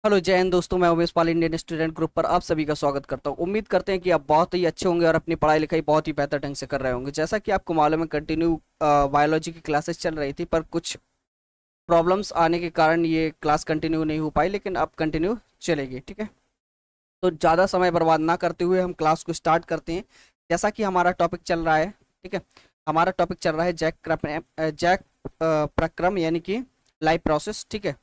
Hello जय हिंद दोस्तों, मैं Umesh Pal Indian student group पर आप सभी का स्वागत करता हूं। उम्मीद करते हैं कि आप बहुत ही अच्छे होंगे और अपनी पढ़ाई लिखाई बहुत ही बेहतर ढंग से कर रहे होंगे। जैसा कि आपको मालूम है, कंटिन्यू बायोलॉजी की क्लासेस चल रही थी, पर कुछ प्रॉब्लम्स आने के कारण ये क्लास कंटिन्यू नहीं हो पाई, लेकिन अब कंटिन्यू चलेगी। ठीक है, तो ज़्यादा समय बर्बाद ना करते हुए हम क्लास को स्टार्ट करते हैं। जैसा कि हमारा टॉपिक चल रहा है, ठीक है, हमारा टॉपिक चल रहा है जैक प्रक्रम यानी कि लाइफ प्रोसेस। ठीक है,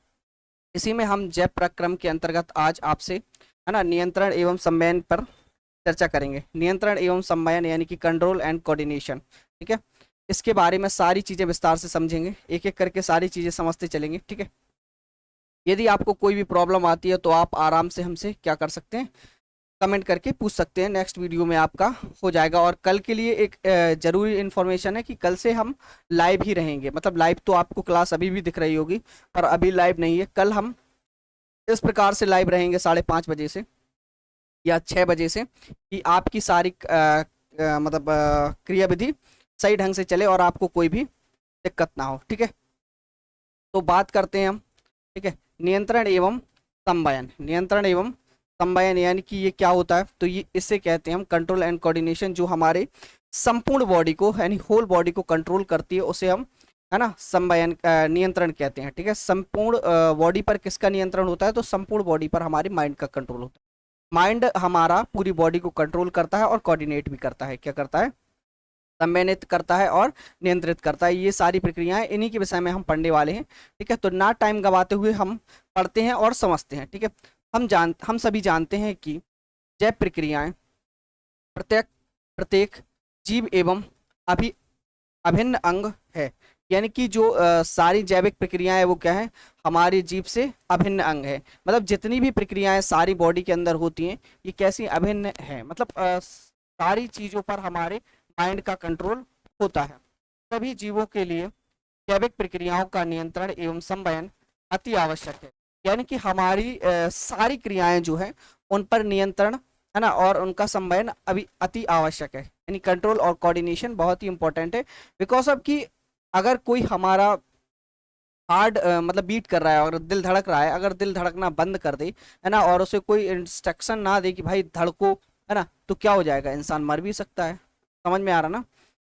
इसी में हम जैव प्रक्रम के अंतर्गत आज आपसे, है ना, नियंत्रण एवं संवयन पर चर्चा करेंगे। नियंत्रण एवं संवयन यानी कि कंट्रोल एंड कोऑर्डिनेशन। ठीक है, इसके बारे में सारी चीज़ें विस्तार से समझेंगे, एक एक करके सारी चीज़ें समझते चलेंगे। ठीक है, यदि आपको कोई भी प्रॉब्लम आती है तो आप आराम से हमसे क्या कर सकते हैं, कमेंट करके पूछ सकते हैं। नेक्स्ट वीडियो में आपका हो जाएगा। और कल के लिए एक ज़रूरी इन्फॉर्मेशन है कि कल से हम लाइव ही रहेंगे। मतलब लाइव तो आपको क्लास अभी भी दिख रही होगी, पर अभी लाइव नहीं है। कल हम इस प्रकार से लाइव रहेंगे 5:30 बजे से या 6 बजे से, कि आपकी सारी मतलब क्रियाविधि सही ढंग से चले और आपको कोई भी दिक्कत ना हो। ठीक है, तो बात करते हैं हम। ठीक है, नियंत्रण एवं संवयन। नियंत्रण एवं संवयन यानी कि ये क्या होता है, तो ये इससे कहते हैं हम कंट्रोल एंड कोऑर्डिनेशन। जो हमारे संपूर्ण बॉडी को यानी होल बॉडी को कंट्रोल करती है, उसे हम, है ना, संवयन नियंत्रण कहते हैं। ठीक है, संपूर्ण बॉडी पर किसका नियंत्रण होता है, तो संपूर्ण बॉडी पर हमारी माइंड का कंट्रोल होता है। माइंड हमारा पूरी बॉडी को कंट्रोल करता है और कोऑर्डिनेट भी करता है। क्या करता है, सम्मेलित करता है और नियंत्रित करता है। ये सारी प्रक्रियाएं, इन्हीं के विषय में हम पढ़ने वाले हैं। ठीक है, तो ना टाइम गवाते हुए हम पढ़ते हैं और समझते हैं। ठीक है, हम सभी जानते हैं कि जैव प्रक्रियाएं प्रत्येक प्रत्येक जीव एवं अभी अभिन्न अंग है। यानी कि जो सारी जैविक प्रक्रियाएं हैं वो क्या है, हमारे जीव से अभिन्न अंग है। मतलब जितनी भी प्रक्रियाएं सारी बॉडी के अंदर होती हैं, ये कैसी अभिन्न है, मतलब सारी चीजों पर हमारे माइंड का कंट्रोल होता है। सभी जीवों के लिए जैविक प्रक्रियाओं का नियंत्रण एवं संवयन अति आवश्यक है। यानी कि हमारी सारी क्रियाएं जो है उन पर नियंत्रण, है ना, और उनका संवयन अभी अति आवश्यक है। यानी कंट्रोल और कोऑर्डिनेशन बहुत ही इंपॉर्टेंट है। बिकॉज ऑफ कि अगर कोई हमारा हार्ट मतलब बीट कर रहा है, अगर दिल धड़क रहा है, अगर दिल धड़कना बंद कर दे, है ना, और उसे कोई इंस्ट्रक्शन ना दे कि भाई धड़को, है ना, तो क्या हो जाएगा, इंसान मर भी सकता है। समझ में आ रहा ना।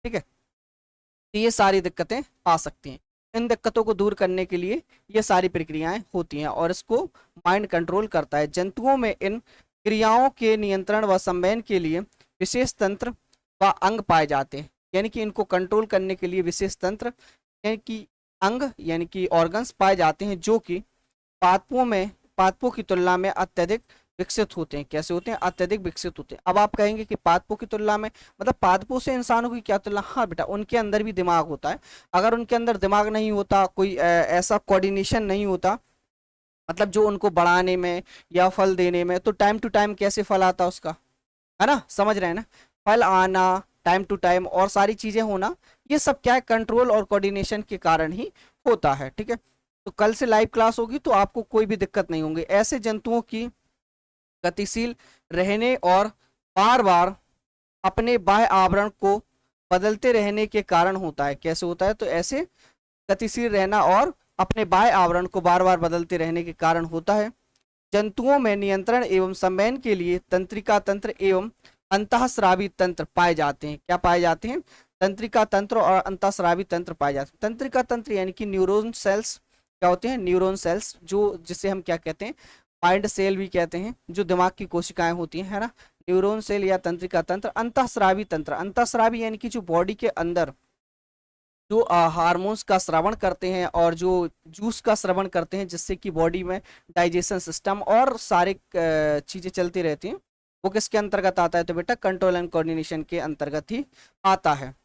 ठीक है, तो ये सारी दिक्कतें आ सकती हैं। इन दिक्कतों को दूर करने के लिए ये सारी प्रक्रियाएं होती हैं और इसको माइंड कंट्रोल करता है। जंतुओं में इन क्रियाओं के नियंत्रण व संवयन के लिए विशेष तंत्र व अंग पाए जाते हैं। यानी कि इनको कंट्रोल करने के लिए विशेष तंत्र यानी कि अंग यानी कि ऑर्गन्स पाए जाते हैं, जो कि पादपों की तुलना में अत्यधिक विकसित होते हैं। कैसे होते हैं, अत्यधिक विकसित होते हैं। अब आप कहेंगे कि पादपों की तुलना में मतलब पादपों से इंसानों की क्या तुलना। हाँ बेटा, उनके अंदर भी दिमाग होता है। अगर उनके अंदर दिमाग नहीं होता, कोई ऐसा कोऑर्डिनेशन नहीं होता, मतलब जो उनको बढ़ाने में या फल देने में, तो टाइम टू टाइम कैसे फल आता उसका, है ना, समझ रहे हैं ना, फल आना टाइम टू टाइम और सारी चीजें होना, ये सब क्या है, कंट्रोल और कोऑर्डिनेशन के कारण ही होता है। ठीक है, तो कल से लाइव क्लास होगी तो आपको कोई भी दिक्कत नहीं होगी। ऐसे जंतुओं की गतिशील रहने और बार बार अपने बाह्य आवरण को बदलते रहने के कारण होता है। कैसे होता है, तो ऐसे गतिशील रहना और अपने बाह्य आवरण को बार बार बदलते रहने के कारण होता है। जंतुओं में नियंत्रण एवं संवयन के लिए तंत्रिका तंत्र एवं अंतःस्रावी तंत्र पाए जाते हैं। क्या पाए जाते हैं, तंत्रिका तंत्र और अंतःस्रावी तंत्र पाए जाते हैं। तंत्रिका तंत्र यानी कि न्यूरॉन सेल्स। क्या होते हैं, न्यूरॉन सेल्स, जो जिसे हम क्या कहते हैं, माइंड सेल भी कहते हैं, जो दिमाग की कोशिकाएं होती हैं, है ना, न्यूरॉन सेल या तंत्रिका तंत्र। अंतःस्रावी तंत्र, अंतःस्रावी यानी कि जो बॉडी के अंदर जो हार्मोन्स का श्रवण करते हैं और जो जूस का श्रवण करते हैं, जिससे कि बॉडी में डाइजेशन सिस्टम और सारे चीजें चलती रहती हैं, वो किसके अंतर्गत आता है, तो बेटा कंट्रोल एंड कोऑर्डिनेशन के अंतर्गत ही आता है।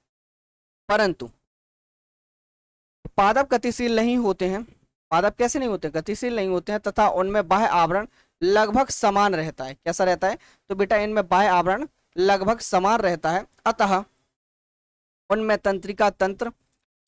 परंतु पादप गतिशील नहीं होते हैं। पादप कैसे नहीं होते, गतिशील नहीं होते हैं, तथा उनमें बाह्य आवरण लगभग समान रहता है। कैसा रहता है, तो बेटा इनमें बाह्य आवरण लगभग समान रहता है। अतः उनमें तंत्रिका तंत्र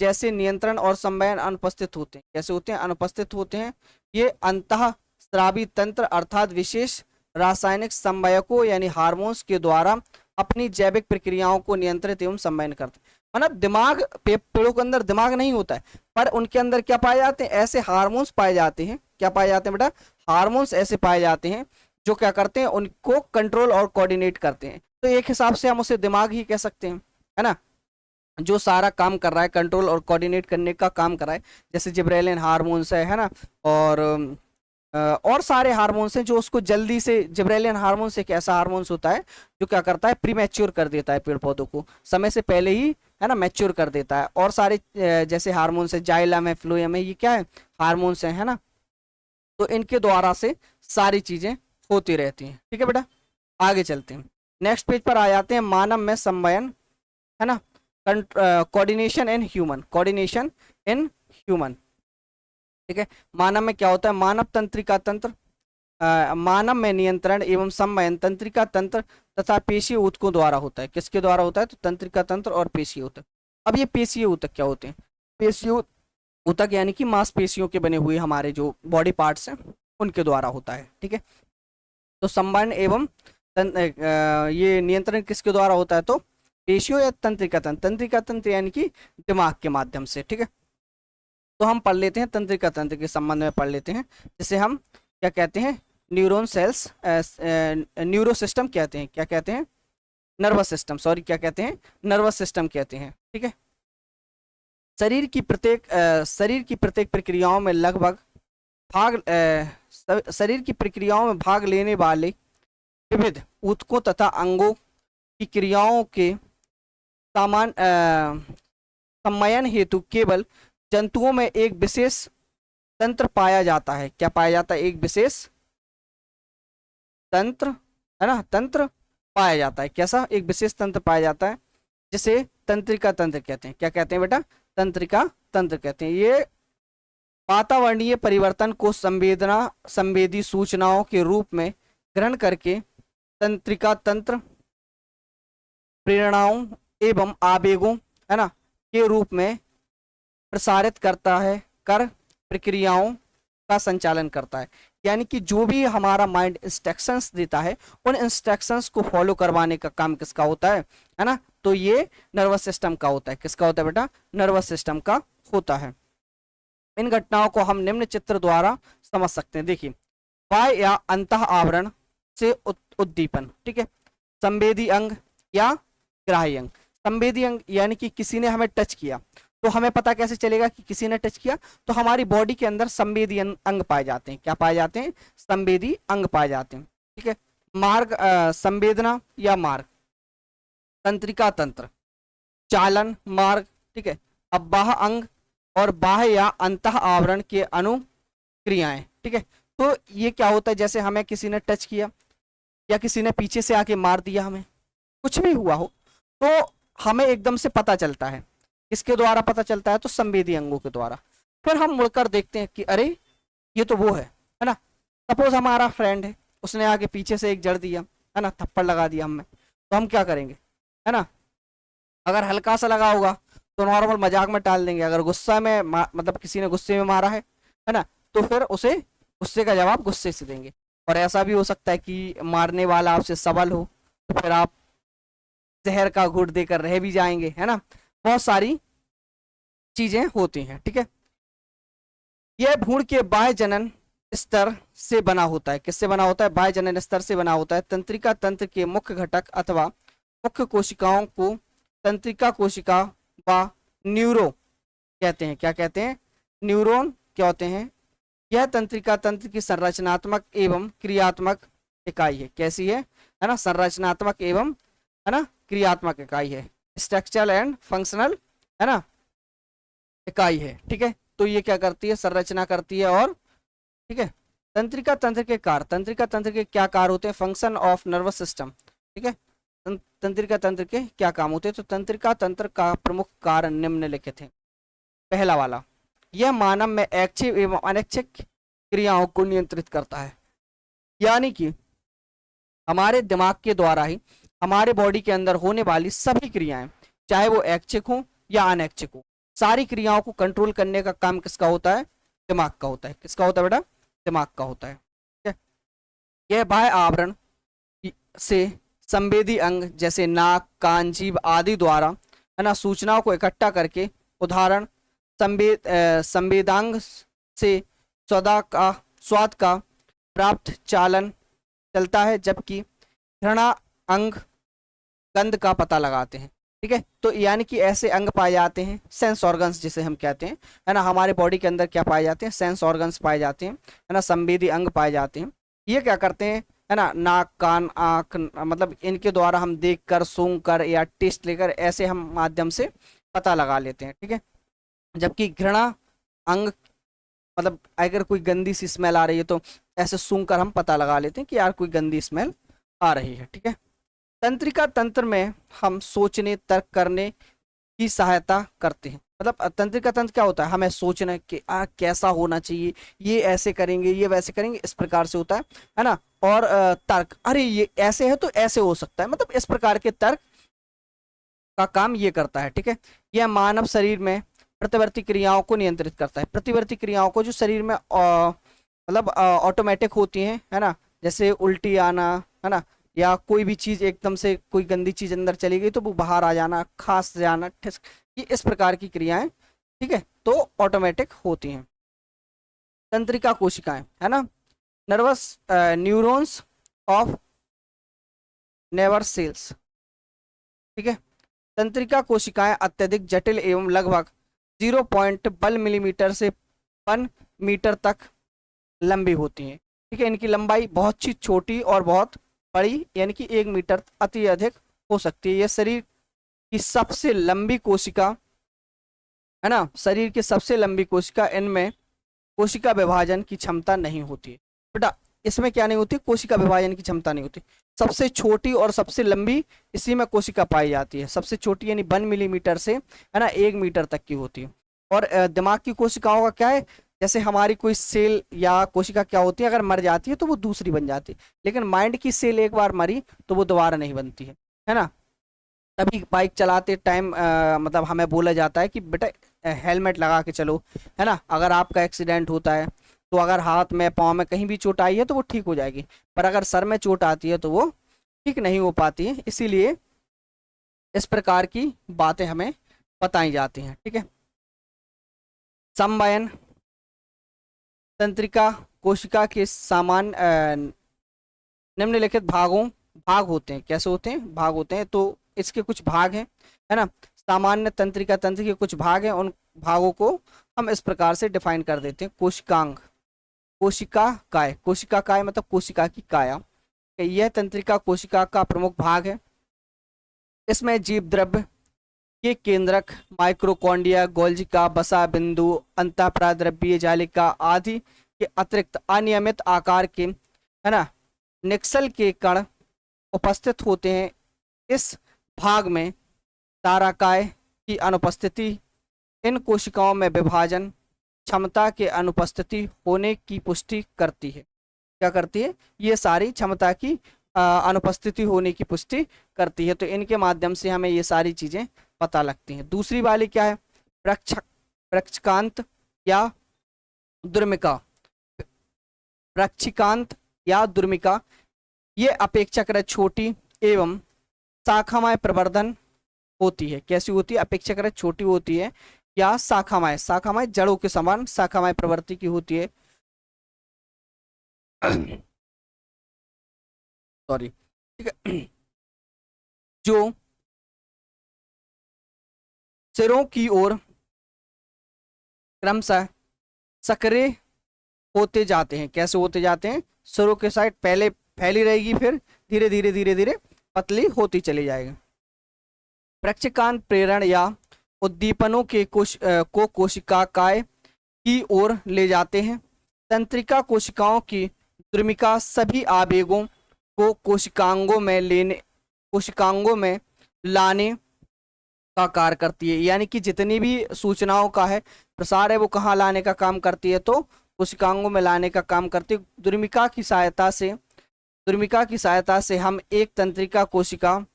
जैसे नियंत्रण और संवयन अनुपस्थित होते हैं। कैसे होते हैं, अनुपस्थित होते हैं। ये अंतःस्रावी तंत्र अर्थात विशेष रासायनिक संवयकों यानी हार्मोन्स के द्वारा अपनी जैविक प्रक्रियाओं को नियंत्रित एवं संवयन करते हैं। मतलब दिमाग, पेड़ों के अंदर दिमाग नहीं होता है, पर उनके अंदर क्या पाए जाते हैं, ऐसे हार्मोन्स पाए जाते हैं। क्या पाए जाते हैं बेटा, हार्मोन्स ऐसे पाए जाते हैं जो क्या करते हैं, उनको कंट्रोल और कोऑर्डिनेट करते हैं। तो एक हिसाब से हम उसे दिमाग ही कह सकते हैं, है ना, जो सारा काम कर रहा है, कंट्रोल और कोऑर्डिनेट करने का काम कर रहा है। जैसे जिब्रेलिन हार्मोन्स है ना, और और सारे हार्मोन्स हैं जो उसको जल्दी से, जिब्रेलिन हार्मोन्स एक ऐसा हार्मोन्स होता है जो क्या करता है, प्रीमैच्योर कर देता है पेड़ पौधों को, समय से पहले ही, है ना, मैच्योर कर देता है। और सारे जैसे हार्मोन्स है, जाइलम है, फ्लोएम है, ये क्या है, हार्मोन्स है ना। तो इनके द्वारा से सारी चीजें होती रहती हैं। ठीक है बेटा, आगे चलते हैं। नेक्स्ट पेज पर आ जाते हैं, मानव में संवयन, है ना, coordination in human, coordination in human. ठीक है, मानव में क्या होता है, मानव तंत्रिका तंत्र, मानव में नियंत्रण एवं संवयन तंत्रिका तंत्र तथा पेशीय ऊतकों द्वारा होता है। किसके द्वारा होता है, तो तंत्रिका तंत्र और पेशीय ऊतक। अब ये पेशीय ऊतक क्या होते हैं, पेशीय ऊतक यानी कि मांसपेशियों के बने हुए हमारे जो बॉडी पार्ट्स हैं उनके द्वारा होता है। ठीक है, तो संवयन एवं ये नियंत्रण किसके द्वारा होता है, तो पेशियों या तंत्रिका तंत्र, तंत्रिका तंत्र यानी कि दिमाग के माध्यम से। ठीक है, तो हम पढ़ लेते हैं तंत्रिका तंत्र के संबंध में पढ़ लेते हैं, जिसे हम क्या कहते हैं, न्यूरॉन सेल्स, न्यूरो सिस्टम कहते हैं, क्या कहते हैं, नर्वस सिस्टम, सॉरी क्या कहते हैं, नर्वस सिस्टम कहते हैं। ठीक है, शरीर की प्रत्येक प्रक्रियाओं में लगभग शरीर की प्रक्रियाओं में भाग लेने वाले विविध ऊतकों तथा अंगों की क्रियाओं के सामान सम्मयन हेतु केवल जंतुओं में एक विशेष तंत्र पाया जाता है। क्या पाया जाता है, एक विशेष तंत्र, है ना, तंत्र पाया जाता है। कैसा, एक विशेष तंत्र पाया जाता है जिसे तंत्रिका तंत्र कहते हैं। क्या कहते हैं बेटा, तंत्रिका तंत्र कहते हैं। ये वातावरणीय परिवर्तन को संवेदी सूचनाओं के रूप में ग्रहण करके तंत्रिका तंत्र प्रेरणाओं एवं आवेगों, है ना, के रूप में प्रसारित करता है, कर प्रक्रियाओं का संचालन करता है। यानी कि जो भी हमारा माइंड इंस्ट्रक्शंस देता है, उन इंस्ट्रक्शंस को फॉलो करवाने का काम किसका होता है ना, तो ये नर्वस सिस्टम का होता है। किसका होता है बेटा, नर्वस सिस्टम का होता है। इन घटनाओं को हम निम्न चित्र द्वारा समझ सकते हैं। देखिए, बाह्य या अंतः आवरण से उद्दीपन। ठीक है, संवेदी अंग या ग्राही अंग। संवेदी अंग यानी कि किसी ने हमें टच किया, तो हमें पता कैसे चलेगा कि किसी ने टच किया, तो हमारी बॉडी के अंदर संवेदी अंग पाए जाते हैं। क्या पाए जाते हैं, संवेदी अंग पाए जाते हैं। ठीक है, मार्ग, संवेदना या मार्ग, तंत्रिका तंत्र, चालन मार्ग। ठीक है, अब बाह्य अंग और बाह्य या अंतः आवरण के अनुक्रियाएं। ठीक है, तो ये क्या होता है, जैसे हमें किसी ने टच किया या किसी ने पीछे से आके मार दिया, हमें कुछ भी हुआ हो, तो हमें एकदम से पता चलता है। किसके द्वारा पता चलता है, तो संवेदी अंगों के द्वारा। फिर हम मुड़कर देखते हैं कि अरे ये तो वो है ना। सपोज हमारा फ्रेंड है, उसने आगे पीछे से एक जड़ दिया, है ना, थप्पड़ लगा दिया हमें, तो हम क्या करेंगे, है ना, अगर हल्का सा लगा होगा तो नॉर्मल मजाक में टाल देंगे। अगर गुस्सा में मतलब किसी ने गुस्से में मारा है ना, तो फिर उसे गुस्से का जवाब गुस्से से देंगे। और ऐसा भी हो सकता है कि मारने वाला आपसे सबल हो, तो फिर आप जहर का घूंट देकर रह भी जाएंगे, है ना। बहुत सारी चीजें होती हैं। ठीक है, यह भ्रूण के बाह्य जनन स्तर से बना होता है। किससे बना होता है, बाह्य जनन स्तर से बना होता है। तंत्रिका तंत्र के मुख्य घटक अथवा मुख्य कोशिकाओं को तंत्रिका कोशिका व न्यूरो कहते हैं। क्या कहते हैं, न्यूरॉन क्या होते हैं। यह तंत्रिका तंत्र की संरचनात्मक एवं क्रियात्मक इकाई है। कैसी है ना, संरचनात्मक एवं, है ना, क्रियात्मक इकाई है। स्ट्रक्चरल एंड फंक्शनल, है ना, इकाई है। ठीक है, तो ये क्या करती है, संरचना करती है। और ठीक है, तंत्रिका तंत्र के कार्य, तंत्रिका तंत्र के क्या कार्य होते हैं, फंक्शन ऑफ नर्वस सिस्टम। ठीक है, तंत्रिका तंत्र के क्या काम होते हैं, तो तंत्रिका तंत्र का प्रमुख कार्य निम्नलिखित है। पहला वाला, यह मानव में ऐच्छिक एवं अनैच्छिक क्रियाओं को नियंत्रित करता है। यानी कि हमारे दिमाग के द्वारा ही हमारे बॉडी के अंदर होने वाली सभी क्रियाएं, चाहे वो ऐच्छिक हो या अनैच्छिक हो, सारी क्रियाओं को कंट्रोल करने का काम किसका होता है, दिमाग का होता है। किसका होता है बेटा, दिमाग का होता है। ठीक है, यह बाह्य आवरण से संवेदी अंग जैसे नाक, कान, जीभ आदि द्वारा, है ना, सूचनाओं को इकट्ठा करके, उदाहरण संवेदांग से स्वाद का प्राप्त चालन चलता है, जबकि घृणा अंग गंध का पता लगाते हैं। ठीक है, तो यानी कि ऐसे अंग पाए जाते हैं, सेंस ऑर्गन्स जिसे हम कहते हैं, है ना, हमारे बॉडी के अंदर क्या पाए जाते हैं, सेंस ऑर्गन्स पाए जाते हैं, है ना, संवेदी अंग पाए जाते हैं। ये क्या करते हैं, है ना, नाक कान आँख, मतलब इनके द्वारा हम देख कर, सूंघ कर या टेस्ट लेकर ऐसे हम माध्यम से पता लगा लेते हैं। ठीक है, जबकि घृणा अंग, मतलब अगर कोई गंदी सी स्मेल आ रही है तो ऐसे सूंघ कर हम पता लगा लेते हैं कि यार कोई गंदी स्मेल आ रही है। ठीक है, तंत्रिका तंत्र में हम सोचने तर्क करने की सहायता करते हैं। मतलब तंत्रिका तंत्र क्या होता है, हमें सोचना कि कैसा होना चाहिए, ये ऐसे करेंगे, ये वैसे करेंगे, इस प्रकार से होता है ना। और तर्क, अरे ये ऐसे है तो ऐसे हो सकता है, मतलब इस प्रकार के तर्क का काम ये करता है। ठीक है, यह मानव शरीर में प्रतिवर्ती क्रियाओं को नियंत्रित करता है। प्रतिवर्ती क्रियाओं को जो शरीर में मतलब ऑटोमेटिक होती हैं, है ना, जैसे उल्टी आना, है ना, या कोई भी चीज़ एकदम से कोई गंदी चीज़ अंदर चली गई तो वो बाहर आ जाना, खांस जाना, ठिस, ये इस प्रकार की क्रियाएं, ठीक है, तो ऑटोमेटिक होती हैं। तंत्रिका कोशिकाएं, है ना, nervous neurons of nerve cells. ठीक है, तंत्रिका कोशिकाएं अत्यधिक जटिल एवं लगभग 0.1 मिलीमीटर से 1 मीटर तक लंबी होती हैं। ठीक है, इनकी लंबाई बहुत ही छोटी और बहुत बड़ी, यानी कि 1 मीटर अति अधिक हो सकती है। यह शरीर की सबसे लंबी कोशिका, है ना, शरीर की सबसे लंबी कोशिका, इनमें कोशिका विभाजन की क्षमता नहीं होती है। बेटा इसमें क्या नहीं होती, कोशिका विभाजन की क्षमता नहीं होती। सबसे छोटी और सबसे लंबी इसी में कोशिका पाई जाती है। सबसे छोटी यानी 1 मिलीमीटर से, है ना, 1 मीटर तक की होती है। और दिमाग की कोशिकाओं का क्या है, जैसे हमारी कोई सेल या कोशिका क्या होती है, अगर मर जाती है तो वो दूसरी बन जाती है, लेकिन माइंड की सेल एक बार मरी तो वो दोबारा नहीं बनती है ना। तभी बाइक चलाते टाइम मतलब हमें बोला जाता है कि बेटा हेलमेट लगा के चलो, है ना। अगर आपका एक्सीडेंट होता है तो अगर हाथ में पाँव में कहीं भी चोट आई है तो वो ठीक हो जाएगी, पर अगर सर में चोट आती है तो वो ठीक नहीं हो पाती है। इसीलिए इस प्रकार की बातें हमें बताई जाती हैं। ठीक है, समवायन तंत्रिका कोशिका के निम्नलिखित भाग होते हैं। कैसे होते हैं, भाग होते हैं, तो इसके कुछ भाग हैं, है ना। सामान्य तंत्रिका तंत्र के कुछ भाग हैं, उन भागों को हम इस प्रकार से डिफाइन कर देते हैं। कोशिकांग, कोशिका काय, कोशिका काय मतलब कोशिका की काया, यह तंत्रिका कोशिका का प्रमुख भाग है। इसमें जीव द्रव्य के केंद्रक, माइक्रोकॉन्डिया, गोल्जिका, वसा बिंदु, अंतःप्राद्रव्य जालिका आदि के अतिरिक्त अनियमित आकार के, है ना, निक्सल के कण उपस्थित होते हैं। इस भाग में तारकाय की अनुपस्थिति इन कोशिकाओं में विभाजन क्षमता के अनुपस्थिति होने की पुष्टि करती है। क्या करती है, ये सारी क्षमता की अनुपस्थिति होने की पुष्टि करती है। तो इनके माध्यम से हमें ये सारी चीजें पता लगती हैं। दूसरी वाली क्या है, प्रक्षकांत या दुर्मिका, प्रक्षिकांत या दुर्मिका, ये अपेक्षाकृत छोटी एवं शाखामय प्रवर्धन होती है। कैसी होती है, अपेक्षाकृत छोटी होती है या शाखामय, शाखामय जड़ों के समान शाखामय प्रवृत्ति की होती है। सॉरी, ठीक है, जो सिरों की ओर क्रमशः सक्रिय होते जाते हैं। कैसे होते जाते हैं, सिरों के साइड पहले फैली रहेगी, फिर धीरे धीरे धीरे धीरे पतली होती चली जाएगी। प्रक्षकांत प्रेरण या उद्दीपनों के को कोशिका काय की ओर ले जाते हैं। तंत्रिका कोशिकाओं की द्रुमिका सभी आवेगों को कोशिकांगों में लाने का कार्य करती है। यानी कि जितनी भी सूचनाओं का है प्रसार है वो कहाँ लाने का काम करती है, तो कोशिकांगों में लाने का काम करती है। द्रुमिका की सहायता से हम एक तंत्रिका कोशिका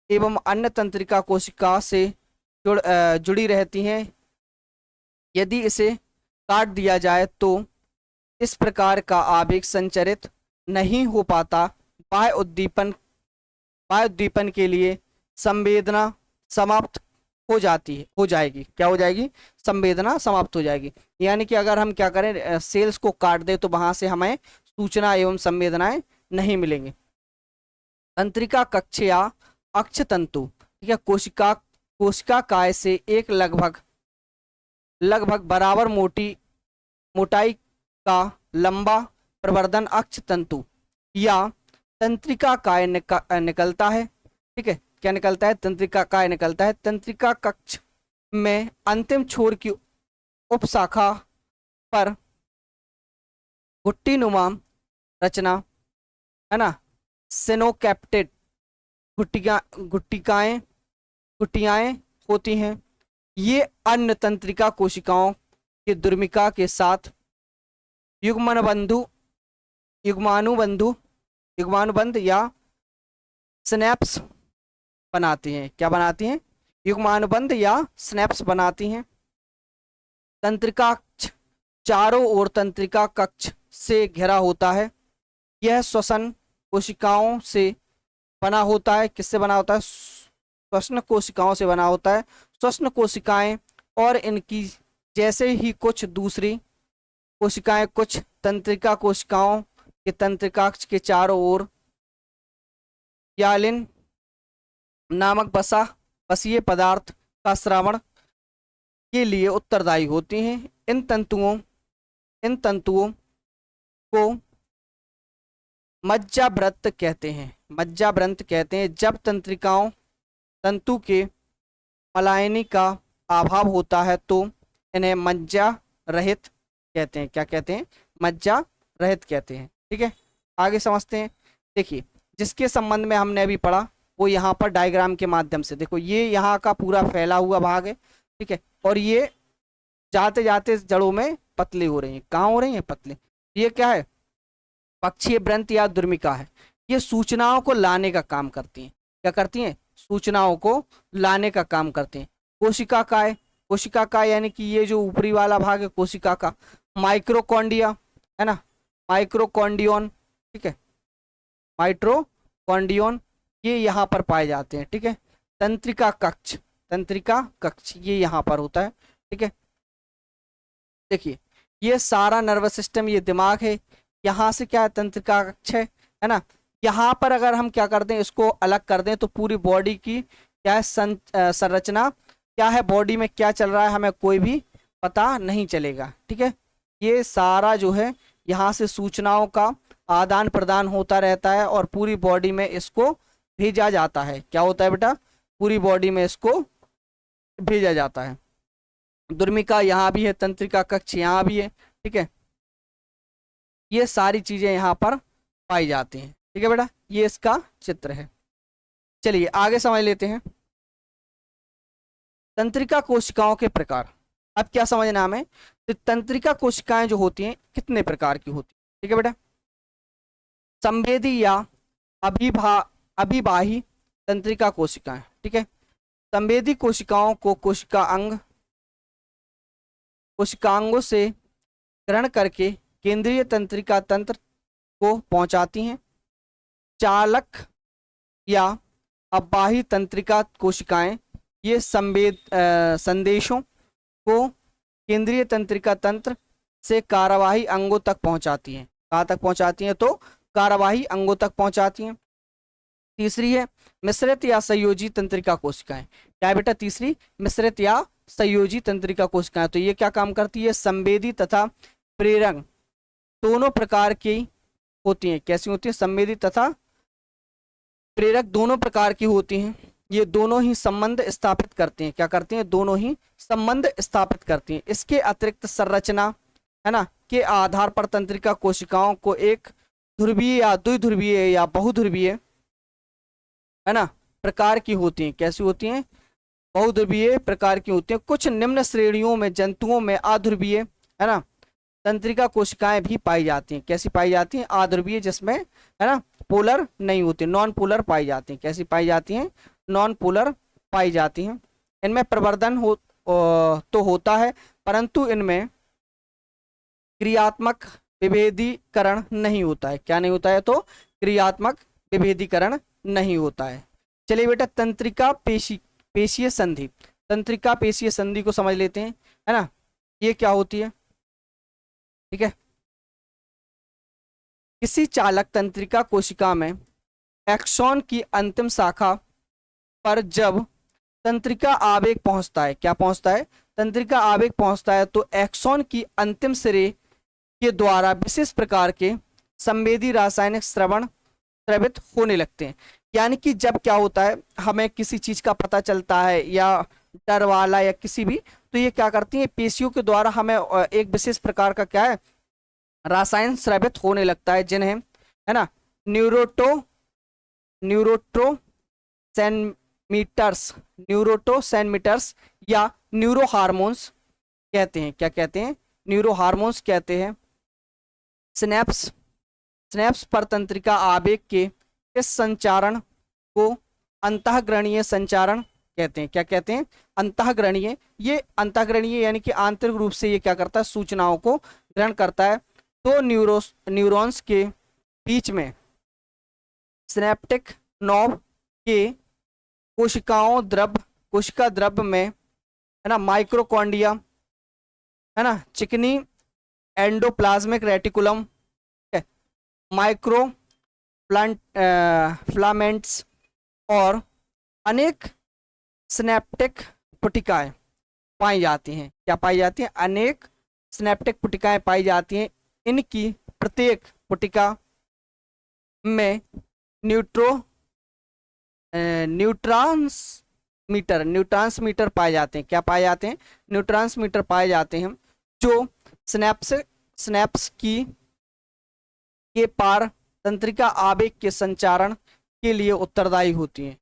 एवं अन्य तंत्रिका कोशिका से जुड़ी रहती हैं। यदि इसे काट दिया जाए तो इस प्रकार का आवेग संचरित नहीं हो पाता। बाह्य उद्दीपन के लिए संवेदना समाप्त हो जाएगी। क्या हो जाएगी, संवेदना समाप्त हो जाएगी। यानी कि अगर हम क्या करें, सेल्स को काट दें तो वहां से हमें सूचना एवं संवेदनाएं नहीं मिलेंगी। तंत्रिका कक्ष या अक्ष तंतु, ठीक है, कोशिका काय से एक लगभग बराबर मोटाई का लंबा प्रवर्धन अक्ष तंतु या तंत्रिका काय निकलता है। ठीक है, क्या निकलता है? तंत्रिका काय निकलता है। तंत्रिका कक्ष में अंतिम छोर की उपशाखा पर गुट्टीनुमा रचना, है ना, सिनोकैप्टेड गुट्टियाएं होती हैं। ये अन्य तंत्रिका कोशिकाओं के दुर्मिका के साथ युग्मानुबंध या स्नैप्स बनाती हैं। क्या बनाती हैं? युग्मानुबंध या स्नैप्स बनाती हैं। तंत्रिका कक्ष चारों ओर तंत्रिका कक्ष से घिरा होता है। यह श्वसन कोशिकाओं से बना होता है। किससे बना होता है? श्वसन कोशिकाओं से बना होता है। श्वसन कोशिकाएं और इनकी जैसे ही कुछ दूसरी कोशिकाएं कुछ तंत्रिका कोशिकाओं के तंत्रिकाक्ष के चारों ओर यालिन नामक बसीय पदार्थ का श्रावण के लिए उत्तरदायी होती हैं। इन तंतुओं को मज्जाव्रत कहते हैं। जब तंतु के पलायनी का अभाव होता है तो इन्हें मज्जा रहित कहते हैं। क्या कहते हैं? मज्जा रहित कहते हैं। ठीक है, आगे समझते हैं। देखिए, जिसके संबंध में हमने अभी पढ़ा वो यहाँ पर डायग्राम के माध्यम से देखो, ये यहाँ का पूरा फैला हुआ भाग है। ठीक है, और ये जाते जाते जड़ों में पतली हो रही हैं। कहाँ हो रही हैं? पतली। ये क्या है? पक्षीय व्रंत या दुर्मिका है। ये सूचनाओं को लाने का काम करती हैं। क्या करती हैं? सूचनाओं को लाने का काम करते हैं। कोशिका काय यानी कि ये जो ऊपरी वाला भाग है कोशिका का, माइक्रोकॉन्डिया, है ना, माइक्रोकॉन्डियन, ठीक है, माइट्रोकॉन्डियन, ये यहाँ पर पाए जाते हैं। ठीक है, तंत्रिका कक्ष ये यहाँ पर होता है। ठीक है, देखिए, ये सारा नर्वस सिस्टम, ये दिमाग है। यहाँ से क्या है? तंत्रिका कक्ष है ना। यहाँ पर अगर हम क्या कर दें, इसको अलग कर दें तो पूरी बॉडी की क्या है संरचना, क्या है बॉडी में क्या चल रहा है, हमें कोई भी पता नहीं चलेगा। ठीक है, ये सारा जो है यहाँ से सूचनाओं का आदान प्रदान होता रहता है और पूरी बॉडी में इसको भेजा जाता है। क्या होता है बेटा? पूरी बॉडी में इसको भेजा जाता है। दुर्मिका यहाँ भी है, तंत्रिका कक्ष यहाँ भी है। ठीक है, ये सारी चीजें यहाँ पर पाई जाती हैं। ठीक है बेटा, ये इसका चित्र है। चलिए आगे समझ लेते हैं तंत्रिका कोशिकाओं के प्रकार। अब क्या समझना हमें? तो तंत्रिका कोशिकाएं जो होती हैं कितने प्रकार की होती हैं? ठीक है बेटा, संवेदी या अभिबाही तंत्रिका कोशिकाएं। ठीक है, संवेदी कोशिकाओं को कोशिकांगों से ग्रहण करके केंद्रीय तंत्रिका तंत्र को पहुंचाती हैं। चालक या अबाही तंत्रिका कोशिकाएं ये संदेशों को केंद्रीय तंत्रिका तंत्र से कार्यवाही अंगों तक पहुंचाती हैं। कहाँ तक पहुंचाती हैं? तो कार्यवाही अंगों तक पहुंचाती हैं। तीसरी है मिश्रित या संयोजी तंत्रिका कोशिकाएं। क्या है बेटा? तीसरी मिश्रित या संयोजी तंत्रिका कोशिकाएं। तो ये क्या काम करती है? संवेदी तथा प्रेरक दोनों प्रकार की होती हैं। कैसी होती हैं? संवेदी तथा प्रेरक दोनों प्रकार की होती हैं। ये दोनों ही संबंध स्थापित करते हैं। क्या करती हैं? दोनों ही संबंध स्थापित करती हैं। इसके अतिरिक्त संरचना, है ना, के आधार पर तंत्रिका कोशिकाओं को एक ध्रुवीय या द्विध्रुवीय या बहुध्रुवीय, है ना, प्रकार की होती हैं। कैसी होती हैं? बहुध्रुवीय प्रकार की होती हैं। कुछ निम्न श्रेणियों में जंतुओं में अध्रुवीय, है ना, तंत्रिका कोशिकाएं भी पाई जाती हैं। कैसी पाई जाती हैं? अध्रुवीय, जिसमें, है ना, पोलर नहीं होती, नॉन पोलर पाई जाती हैं। कैसी पाई जाती हैं? नॉन पोलर पाई जाती हैं। इनमें प्रवर्धन तो होता है, परंतु इनमें क्रियात्मक विभेदीकरण नहीं होता है। क्या नहीं होता है? तो क्रियात्मक विभेदीकरण नहीं होता है। चलिए बेटा, तंत्रिका पेशीय संधि। तंत्रिका पेशीय संधि को समझ लेते हैं, है ना। ये क्या होती है? ठीक है, किसी चालक तंत्रिका कोशिका में एक्सॉन की अंतिम शाखा पर जब तंत्रिका आवेग पहुंचता है, क्या पहुंचता है, तंत्रिका आवेग पहुंचता है, तो एक्सॉन की अंतिम सिरे के द्वारा विशेष प्रकार के संवेदी रासायनिक स्रवित होने लगते हैं। यानी कि जब क्या होता है, हमें किसी चीज का पता चलता है या डर वाला या किसी भी, तो ये क्या करती है, पेशियों के द्वारा हमें एक विशेष प्रकार का क्या है, रासायन स्रावित होने लगता है, जिन्हें, है ना, न्यूरोट्रोसेंमीटर्स न्यूरोटोसेंमीटर्स या न्यूरो हार्मोन्स कहते हैं। क्या कहते हैं, न्यूरो हार्मोन्स कहते हैं। स्नैप्स स्नैप्स पर तंत्रिका आवेग के इस संचारण को अंतःग्रणीय संचारण कहते हैं। क्या कहते हैं, अंतःग्रणीय। ये अंतःग्रणीय यानी कि आंतरिक रूप से ये क्या करता है, सूचनाओं को ग्रहण करता है। तो न्यूरॉन्स के बीच में सिनेप्टिक नॉब के कोशिका द्रव्य में, है ना, माइक्रोकॉन्डिया, है ना, चिकनी एंडोप्लाज्मिक रेटिकुलम, माइक्रो फ्लामेंट्स और अनेक सिनेप्टिक पुटिकाएं पाई जाती हैं। क्या पाई जाती हैं, अनेक सिनेप्टिक पुटिकाएं पाई जाती हैं। इनकी प्रत्येक पुटिका में न्यूट्रांसमीटर पाए जाते हैं। क्या पाए जाते हैं, न्यूट्रांसमीटर पाए जाते हैं, जो स्नैप्स के पार तंत्रिका आवेग के संचारण के लिए उत्तरदायी होती हैं।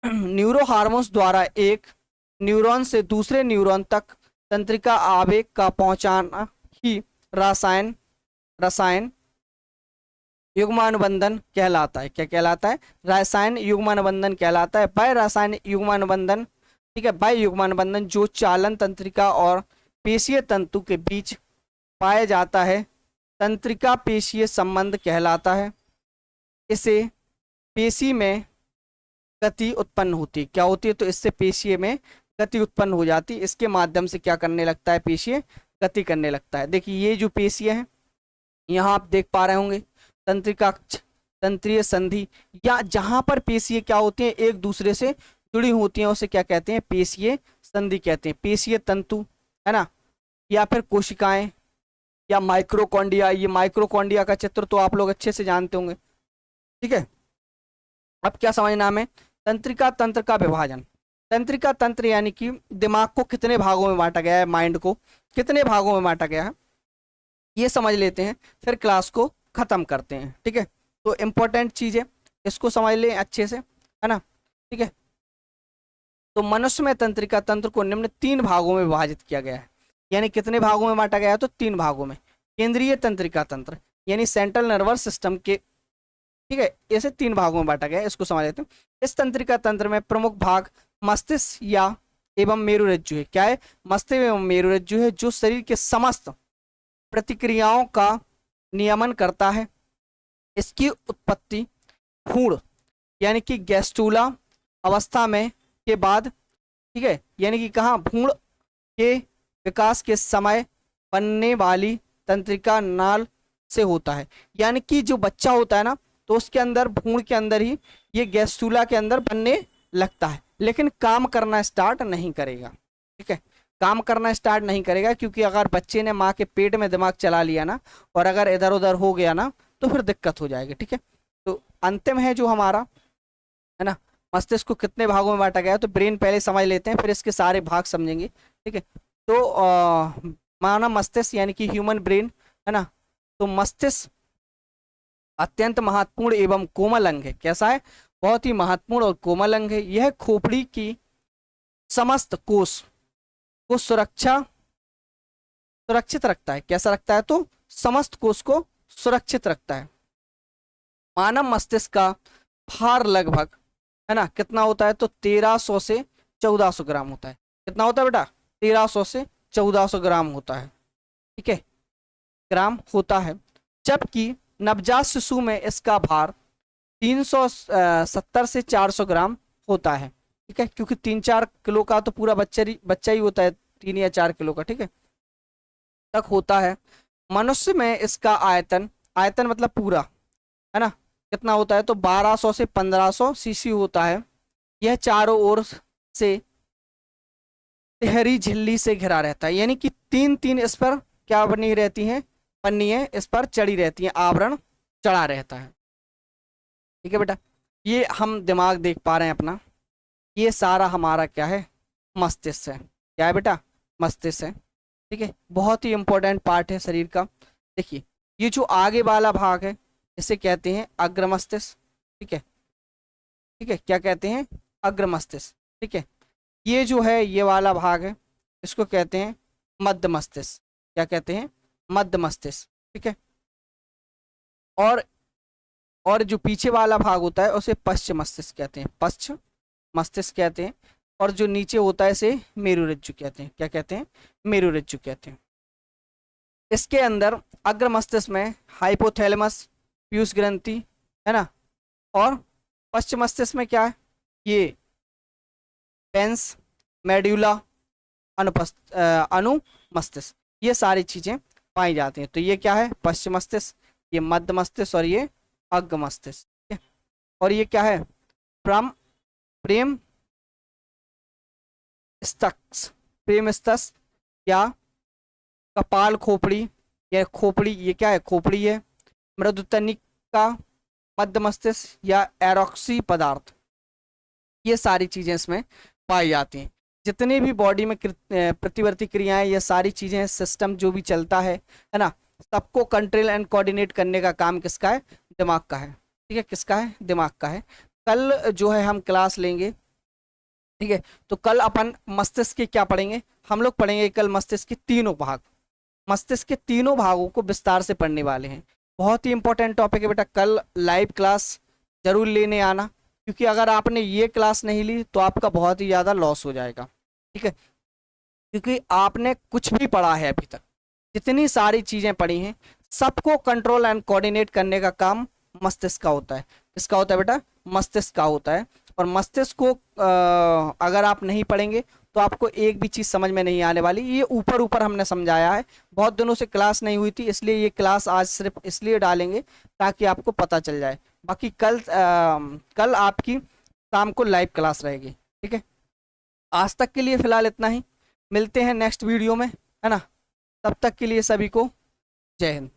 न्यूरो हार्मोन्स द्वारा एक न्यूरॉन से दूसरे न्यूरॉन तक तंत्रिका आवेग का पहुंचाना ही रसायन युग्मानुबंधन कहलाता है। क्या कहलाता है, रासायन युग्मानुबंधन कहलाता है। बाह्य रासायनिक युग्मानुबंधन, ठीक है, बाह्य युग्मानुबंधन जो चालन तंत्रिका और पेशीय तंतु के बीच पाया जाता है, तंत्रिका पेशीय संबंध कहलाता है। इसे पेशी में गति उत्पन्न होती है। क्या होती है, तो इससे पेशीय में गति उत्पन्न हो जाती है। इसके माध्यम से क्या करने लगता है, पेशीय गति करने लगता है। देखिए ये जो पेशीय है, यहाँ आप देख पा रहे होंगे तंत्रिका तंत्रीय संधि, या जहां पर पेशीय क्या होती हैं, एक दूसरे से जुड़ी होती हैं, उसे क्या कहते हैं, पेशीय संधि कहते हैं। पेशीय तंतु, है ना, या फिर कोशिकाएं या माइक्रोकॉन्डिया। ये माइक्रोकॉन्डिया का चित्र तो आप लोग अच्छे से जानते होंगे, ठीक है। अब क्या समझना हमें, तंत्रिका तंत्र का विभाजन। तंत्रिका तंत्र यानी कि दिमाग को कितने भागों में बांटा गया है, माइंड को कितने भागों में बांटा गया है, ये समझ लेते हैं, फिर क्लास को खत्म करते हैं, ठीक है। तो इंपॉर्टेंट चीज है, इसको समझ लें अच्छे से, है ना, ठीक है। तो मनुष्य में तंत्रिका तंत्र को निम्न 3 भागों में विभाजित किया गया है। यानी कितने भागों में बांटा गया है, तो 3 भागों में। केंद्रीय तंत्रिका तंत्र यानी सेंट्रल नर्वस सिस्टम के, ठीक है, ऐसे 3 भागों में बांटा गया है, इसको समझ लेते हैं। इस तंत्रिका तंत्र में प्रमुख भाग मस्तिष्क या एवं मेरुरज्जु है। क्या है, मस्तिष्क एवं मेरुरज्जु है, जो शरीर के समस्त प्रतिक्रियाओं का नियमन करता है। इसकी उत्पत्ति भ्रूण यानी कि गैस्ट्रूला अवस्था में के बाद, ठीक है, यानी कि कहाँ, भ्रूण के विकास के समय बनने वाली तंत्रिका नाल से होता है। यानी कि जो बच्चा होता है ना, तो उसके अंदर, भ्रूण के अंदर ही ये गैस्ट्रूला के अंदर बनने लगता है, लेकिन काम करना स्टार्ट नहीं करेगा, ठीक है, काम करना स्टार्ट नहीं करेगा, क्योंकि अगर बच्चे ने माँ के पेट में दिमाग चला लिया ना, और अगर इधर उधर हो गया ना, तो फिर दिक्कत हो जाएगी, ठीक है। तो अंतिम है जो हमारा, है ना, मस्तिष्क को कितने भागों में बांटा गया है, तो ब्रेन पहले समझ लेते हैं, फिर इसके सारे भाग समझेंगे, ठीक है। तो मानव मस्तिष्क यानी कि ह्यूमन ब्रेन, है ना, तो मस्तिष्क अत्यंत महत्वपूर्ण एवं कोमल अंग है। कैसा है, बहुत ही महत्वपूर्ण और कोमल अंग है। यह खोपड़ी की समस्त कोष को सुरक्षित रखता है। कैसा रखता है, तो समस्त कोष को सुरक्षित रखता है। मानव मस्तिष्क का भार लगभग, है ना, कितना होता है, तो 1300 से 1400 ग्राम होता है। कितना होता है बेटा, 1300 से 1400 ग्राम होता है, ठीक है, ग्राम होता है। जबकि नवजात शिशु में इसका भार 370 से 400 ग्राम होता है, ठीक है, क्योंकि 3-4 किलो का तो पूरा बच्चा ही होता है, 3 या 4 किलो का, ठीक है, तक होता है। मनुष्य में इसका आयतन आयतन मतलब पूरा, है ना, कितना होता है, तो 1200 से 1500 सीसी होता है। यह चारों ओर से तिहरी झिल्ली से घिरा रहता है, यानी कि तीन तीन इस पर क्या बनी रहती हैं, पन्नी है इस पर चढ़ी रहती है, आवरण चढ़ा रहता है। ठीक है बेटा, ये हम दिमाग देख पा रहे हैं अपना, ये सारा हमारा क्या है, मस्तिष्क है। क्या है बेटा, मस्तिष्क है। ठीक है, बहुत ही इंपॉर्टेंट पार्ट है शरीर का। देखिए, ये जो आगे वाला भाग है इसे कहते हैं अग्र मस्तिष्क। ठीक है, ठीक है, क्या कहते हैं, अग्र मस्तिष्क। ठीक है, ये जो है ये वाला भाग है इसको कहते हैं मध्य मस्तिष्क। क्या कहते हैं, मध्य मस्तिष्क। ठीक है, और जो पीछे वाला भाग होता है उसे पश्च मस्तिष्क कहते हैं, पश्च मस्तिष्क कहते हैं। और जो नीचे होता है इसे मेरुरज्जु कहते हैं। क्या कहते हैं, मेरुरज्जु कहते हैं। इसके अंदर अग्र मस्तिष्क में हाइपोथैलेमस, पीयूष ग्रंथि, है ना, और पश्चिम मस्तिष्क में क्या है, ये पेंस, मेड्यूला, अनुमस्तिष्क, ये सारी चीजें पाई जाती हैं। तो ये क्या है, पश्चिम मस्तिष्क, ये मध्य मस्तिष्क और ये अग्र मस्तिष्क। ठीक है, और ये क्या है, प्रेम स्तक्स, प्रेम स्तस या कपाल खोपड़ी, या खोपड़ी, ये क्या है, खोपड़ी है। मृदुतनिका, मध्य मस्तिष्क या एरोक्सी पदार्थ, ये सारी चीजें इसमें पाई जाती हैं। जितने भी बॉडी में प्रतिवर्ती क्रियाएं, ये सारी चीजें, सिस्टम जो भी चलता है ना, सबको कंट्रोल एंड कोऑर्डिनेट करने का काम किसका है, दिमाग का है। ठीक है, किसका है, दिमाग का है। कल जो है हम क्लास लेंगे, ठीक है, तो कल अपन मस्तिष्क के क्या पढ़ेंगे, हम लोग पढ़ेंगे कल मस्तिष्क के तीनों भाग, मस्तिष्क के तीनों भागों को विस्तार से पढ़ने वाले हैं। बहुत ही इंपॉर्टेंट टॉपिक है बेटा, कल लाइव क्लास जरूर लेने आना, क्योंकि अगर आपने ये क्लास नहीं ली तो आपका बहुत ही ज़्यादा लॉस हो जाएगा। ठीक है, क्योंकि आपने कुछ भी पढ़ा है अभी तक, जितनी सारी चीज़ें पढ़ी हैं, सबको कंट्रोल एंड कोऑर्डिनेट करने का काम मस्तिष्क का होता है। किसका होता है बेटा, मस्तिष्क का होता है। और मस्तिष्क को अगर आप नहीं पढ़ेंगे तो आपको एक भी चीज़ समझ में नहीं आने वाली। ये ऊपर ऊपर हमने समझाया है, बहुत दिनों से क्लास नहीं हुई थी, इसलिए ये क्लास आज सिर्फ इसलिए डालेंगे ताकि आपको पता चल जाए। बाकी कल आपकी शाम को लाइव क्लास रहेगी। ठीक है, आज तक के लिए फ़िलहाल इतना ही, मिलते हैं नेक्स्ट वीडियो में, है ना, तब तक के लिए सभी को जय हिंद।